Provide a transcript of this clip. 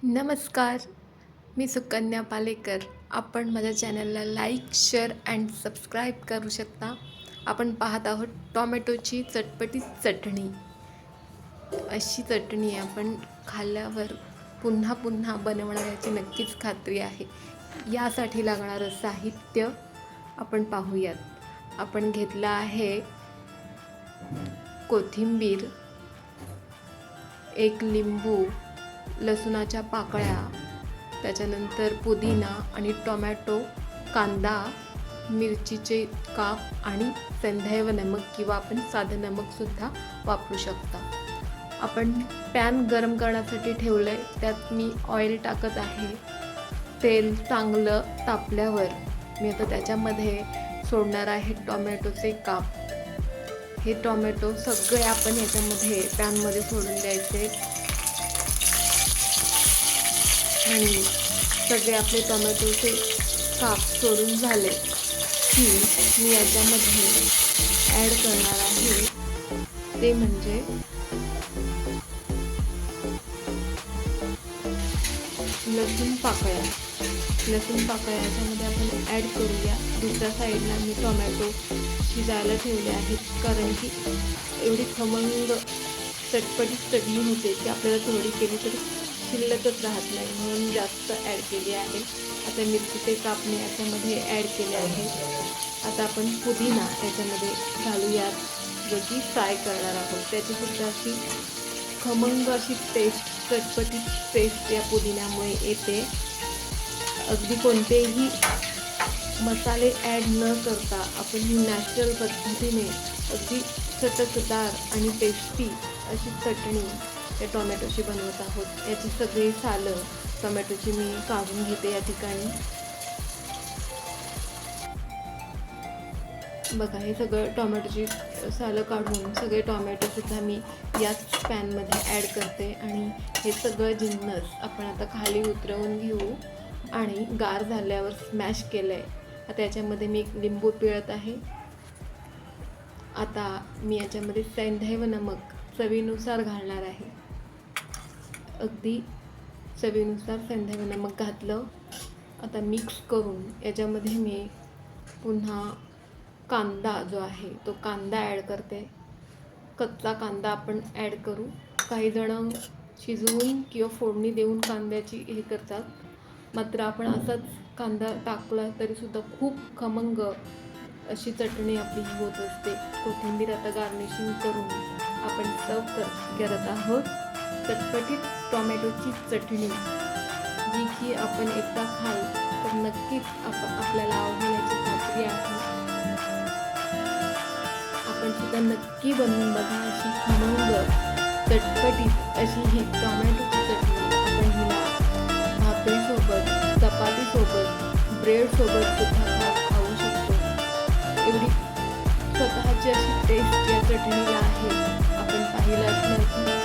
नमस्कार, मी सुकन्या पालेकर. आपण माझ्या चॅनलला लाईक, शेअर अँड सबस्क्राईब करू शकता. आपण पाहत आहोत टॉमॅटोची चटपटीत चटणी. अशी चटणी आपण खाल्ल्यावर पुन्हा पुन्हा बनवणार याची नक्कीच खात्री आहे. यासाठी लागणारं साहित्य आपण पाहूयात. आपण घेतलं आहे कोथिंबीर, एक लिंबू, लसूणाच्या पाकळ्या, त्याच्यानंतर पुदिना आणि टोमॅटो, कांदा, मिरचीचे काप आणि सेंधव नमक किंवा आपण साधं नमकसुद्धा वापरू शकता. आपण पॅन गरम करण्यासाठी ठेवलं आहे. त्यात मी ऑइल टाकत आहे. तेल चांगलं तापल्यावर मी आता त्याच्यामध्ये सोडणार आहे टोमॅटोचे काप. हे टोमॅटो सगळे आपण याच्यामध्ये पॅनमध्ये सोडून द्यायचे आणि सगळे आपले टोमॅटोचे काप सोडून झाले की मी याच्यामध्ये ॲड करणार आहे ते म्हणजे लसूण पाकळ्या. लसूण पाकळ्या याच्यामध्ये आपण ॲड करूया. दुसऱ्या साईडला मी टोमॅटो शिजायला ठेवले आहेत, कारण की एवढी खमंग चटपटीत चटणी होते की आपल्याला थोडी केली तर शिल्लकच राहत नाही, म्हणून जास्त ॲड केली आहे. आता मिरचीचे कापणे याच्यामध्ये ॲड केले आहे. आता आपण पुदिना याच्यामध्ये घालूयात, जो की फ्राय करणार आहोत. त्याचीसुद्धा अशी खमंग अशी टेस्ट, चटपटीत टेस्ट या पुदिन्यामुळे येते. अगदी कोणतेही मसाले ॲड न करता आपण ही नॅचरल पद्धतीने अगदी चटकदार आणि टेस्टी अशी चटणी त्या टोमॅटोची बनवत आहोत. याची सगळी सालं टोमॅटोची मी काढून घेते या ठिकाणी. बघा, हे सगळं टोमॅटोची सालं काढून सगळे टोमॅटोसुद्धा मी याच पॅनमध्ये ॲड करते आणि हे सगळं जिन्नस आपण आता खाली उतरवून घेऊ आणि गार झाल्यावर स्मॅश केलं आहे. आता याच्यामध्ये मी एक लिंबू पिळत आहे. आता मी याच्यामध्ये सेंधव नमक चवीनुसार घालणार आहे. अगदी चवीनुसार सेंधव नमक घातलं. आता मिक्स करून याच्यामध्ये मी पुन्हा कांदा जो आहे तो कांदा ॲड करते. कच्चा कांदा आपण ॲड करू. काही जण शिजवून किंवा फोडणी देऊन कांद्याची हे करतात, मात्र आपण असाच कांदा टाकला तरीसुद्धा खूप खमंग अशी चटणी आपली होत असते. कोथिंबीर आता गार्निशिंग करून आपण सर्व करत आहोत चटपटीत टोमॅटोची चटणी, जी की आपण एकदा खाल तर नक्कीच आपल्याला आवडेल याची खात्री आहे. आपण सुद्धा नक्की बनवून बघा. अशी खमंग चटपटीत अशी ही टोमॅटोची चटणी आपण हिला भाकरीसोबत, चपातीसोबत, ब्रेडसोबत सुद्धा खाऊ शकतो. एवढी स्वतःची अशी टेस्ट या चटणीला आहे. आपण पाहिलं असणार की